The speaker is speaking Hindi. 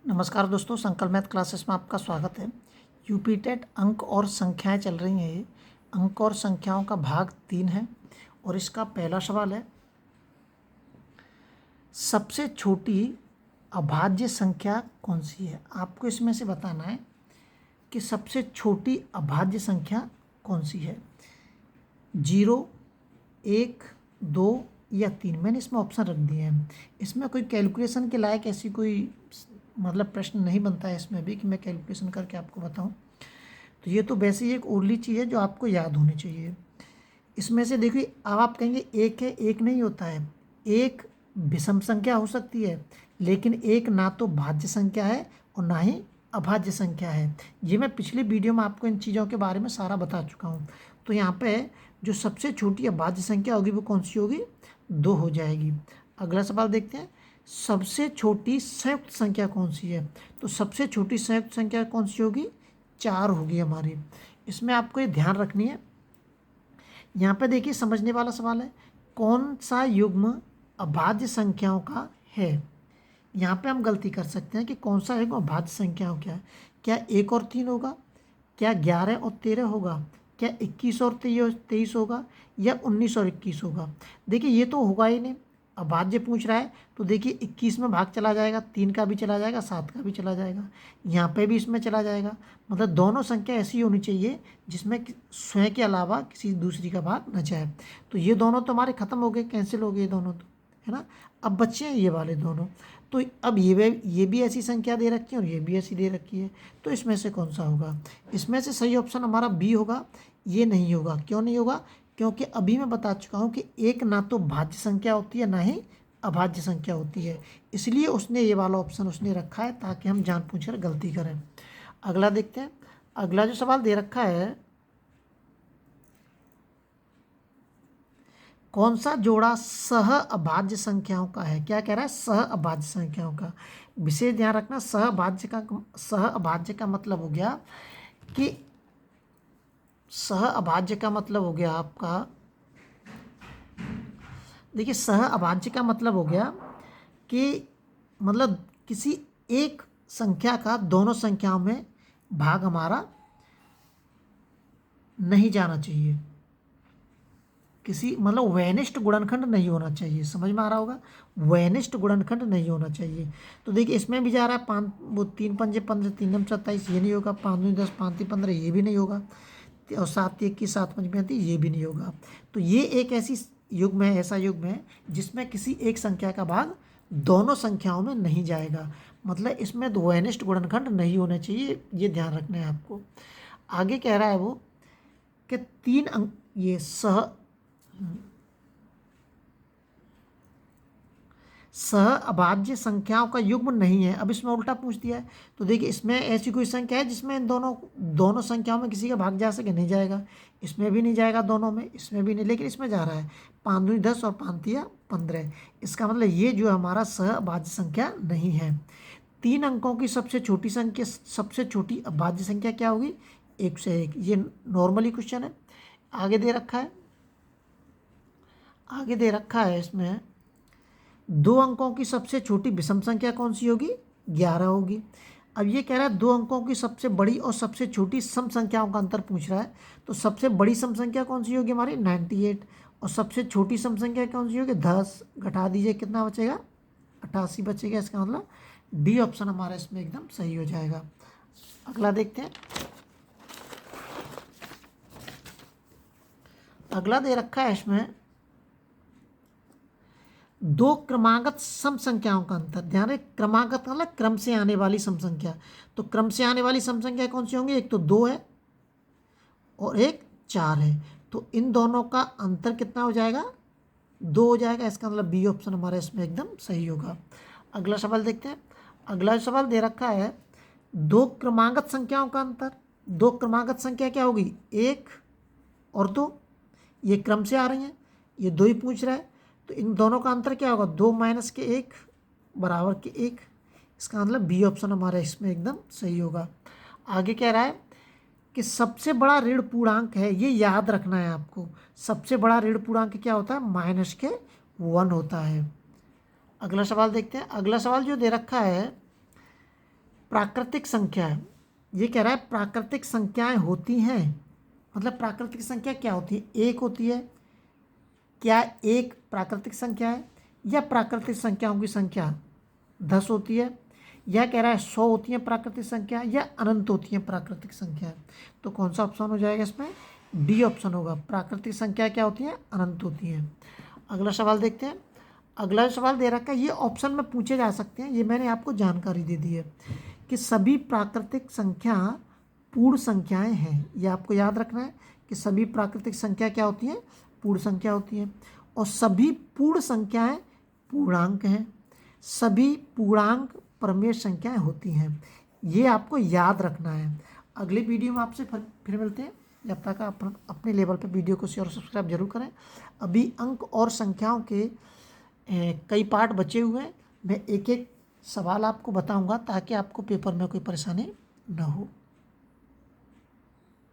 नमस्कार दोस्तों, संकल्प मैथ क्लासेस में आपका स्वागत है। यूपी टेट अंक और संख्याएं चल रही हैं। ये अंक और संख्याओं का भाग 3 है और इसका पहला सवाल है, सबसे छोटी अभाज्य संख्या कौन सी है। आपको इसमें से बताना है कि सबसे छोटी अभाज्य संख्या कौन सी है। 0, 1, 2 या 3। मैंने इसमें ऑप्शन रख दिए हैं। इसमें कोई कैलकुलेशन के लायक ऐसी कोई प्रश्न नहीं बनता है इसमें भी कि मैं कैलकुलेशन करके आपको बताऊं। तो ये तो वैसे ही एक ओरली चीज़ है जो आपको याद होनी चाहिए। इसमें से देखिए, अब आप कहेंगे एक है, एक नहीं होता है। एक विषम संख्या हो सकती है, लेकिन एक ना तो भाज्य संख्या है और ना ही अभाज्य संख्या है। ये मैं पिछली वीडियो में आपको इन चीज़ों के बारे में सारा बता चुका हूँ। तो यहाँ पे जो सबसे छोटी अभाज्य संख्या होगी वो कौन सी होगी, 2 हो जाएगी। अगला सवाल देखते हैं, सबसे छोटी संयुक्त संख्या कौन सी है। तो सबसे छोटी संयुक्त संख्या कौन सी होगी, 4 होगी हमारी। इसमें आपको ये ध्यान रखनी है। यहाँ पे देखिए, समझने वाला सवाल है, कौन सा युग्म अभाज्य संख्याओं का है। यहाँ पे हम गलती कर सकते हैं कि कौन सा युग्म अभाज्य संख्याओं का है। क्या 1 और 3 होगा, क्या 11 और 13 होगा, क्या 21 और 23 होगा, या 19 और 21 होगा। देखिए, ये तो होगा ही नहीं। अभाज्य पूछ रहा है तो देखिए 21 में भाग चला जाएगा, 3 का भी चला जाएगा, 7 का भी चला जाएगा, यहाँ पे भी इसमें चला जाएगा। मतलब दोनों संख्या ऐसी होनी चाहिए जिसमें स्वयं के अलावा किसी दूसरी का भाग न जाए। तो ये दोनों तो हमारे खत्म हो गए, कैंसिल हो गए ये दोनों, तो है ना। अब बच्चे हैं ये वाले दोनों। तो अब ये भी ऐसी संख्या दे रखी है और ये भी ऐसी दे रखी है। तो इसमें से कौन सा होगा। इसमें से सही ऑप्शन हमारा बी होगा। ये नहीं होगा। क्यों नहीं होगा, क्योंकि अभी मैं बता चुका हूँ कि एक ना तो भाज्य संख्या होती है ना ही अभाज्य संख्या होती है। इसलिए उसने ये वाला ऑप्शन उसने रखा है ताकि हम जानबूझकर गलती करें। अगला देखते हैं। अगला जो सवाल दे रखा है, कौन सा जोड़ा सह अभाज्य संख्याओं का है। क्या कह रहा है, सह अभाज्य संख्याओं का। विशेष ध्यान रखना, सह अभाज्य का मतलब हो गया कि सह अभाज्य का मतलब हो गया आपका, देखिए सह अभाज्य का मतलब हो गया कि मतलब किसी एक संख्या का दोनों संख्याओं में भाग हमारा नहीं जाना चाहिए। किसी मतलब वैनिष्ट गुणनखंड नहीं होना चाहिए। समझ में आ रहा होगा, वैनिष्ट गुणनखंड नहीं होना चाहिए। तो देखिए इसमें भी जा रहा है 5, वो 3 पंजे 15, 3 दूनी 27, ये नहीं होगा। 5 दूनी 10, 5 तीन 15, ये भी नहीं होगा। और 7 21, 7 पंजे 35, ये भी नहीं होगा। तो ये एक ऐसी युग्म है, ऐसा युग्म है जिसमें किसी एक संख्या का भाग दोनों संख्याओं में नहीं जाएगा। मतलब इसमें वैनिष्ट गुणनखंड नहीं होने चाहिए, ये ध्यान रखना है आपको। आगे कह रहा है वो कि 3 अंक, ये सह अभाज्य संख्याओं का युग्म नहीं है। अब इसमें उल्टा पूछ दिया है। तो देखिए इसमें ऐसी कोई संख्या है जिसमें इन दोनों संख्याओं में किसी का भाग जा सके, नहीं जाएगा। इसमें भी नहीं जाएगा, दोनों में, इसमें भी नहीं, लेकिन इसमें जा रहा है। 5 दूनी 10 और 5 तिया 15। इसका मतलब ये जो हमारा सह अभाज्य संख्या नहीं है। 3 अंकों की सबसे छोटी संख्या, सबसे छोटी अभाज्य संख्या क्या होगी, 1 से 1। ये नॉर्मली क्वेश्चन है। आगे दे रखा है, आगे दे रखा है इसमें 2 अंकों की सबसे छोटी विषम संख्या कौन सी होगी, 11 होगी। अब ये कह रहा है 2 अंकों की सबसे बड़ी और सबसे छोटी सम संख्याओं का अंतर पूछ रहा है। तो सबसे बड़ी सम संख्या कौन सी होगी हमारी, 98। और सबसे छोटी सम संख्या कौन सी होगी, 10। घटा दीजिए, कितना बचेगा, 88 बचेगा। इसका मतलब डी ऑप्शन हमारा इसमें एकदम सही हो जाएगा। अगला देखते हैं। अगला दे रखा है इसमें 2 क्रमागत सम संख्याओं का अंतर। ध्यान रहे, क्रमागत मतलब क्रम से आने वाली सम संख्या। तो क्रम से आने वाली सम संख्या कौन सी होंगी, एक तो 2 है और एक 4 है। तो इन दोनों का अंतर कितना हो जाएगा, 2 हो जाएगा। इसका मतलब बी ऑप्शन हमारा इसमें एकदम सही होगा। अगला सवाल देखते हैं। अगला सवाल दे रखा है 2 क्रमागत संख्याओं का अंतर। 2 क्रमागत संख्या क्या होगी, 1 और 2। ये क्रम से आ रही हैं, ये 2 ही पूछ रहा है। तो इन दोनों का अंतर क्या होगा, 2 माइनस के 1 बराबर के 1। इसका मतलब बी ऑप्शन हमारा इसमें एकदम सही होगा। आगे कह रहा है कि सबसे बड़ा ऋण पूर्णांक है, ये याद रखना है आपको। सबसे बड़ा ऋण पूर्णांक क्या होता है, -1 होता है। अगला सवाल देखते हैं। अगला सवाल जो दे रखा है प्राकृतिक संख्या है, ये कह रहा है प्राकृतिक संख्याएं होती हैं, मतलब प्राकृतिक संख्या क्या होती है, एक होती है, क्या एक प्राकृतिक संख्या है, या प्राकृतिक संख्याओं की संख्या 10 होती है, यह कह रहा है 100 होती है प्राकृतिक संख्या, या अनंत होती है प्राकृतिक संख्या। तो कौन सा ऑप्शन हो जाएगा इसमें, डी ऑप्शन होगा, प्राकृतिक संख्या क्या होती है, अनंत होती है। अगला सवाल देखते हैं। अगला सवाल दे रखा है, ये ऑप्शन में पूछे जा सकते हैं, ये मैंने आपको जानकारी दे दी है कि सभी प्राकृतिक संख्या पूर्ण संख्याएं हैं। ये आपको याद रखना है कि सभी प्राकृतिक संख्या क्या होती हैं, पूर्ण संख्या होती है, और सभी पूर्ण संख्याएं पूर्णांक हैं, सभी पूर्णांक परमेय संख्याएं होती हैं। ये आपको याद रखना है। अगली वीडियो में आपसे फिर मिलते हैं। जब तक आप अपने लेवल पे वीडियो को शेयर और सब्सक्राइब जरूर करें। अभी अंक और संख्याओं के कई पार्ट बचे हुए हैं, मैं एक एक सवाल आपको बताऊंगा ताकि आपको पेपर में कोई परेशानी न हो।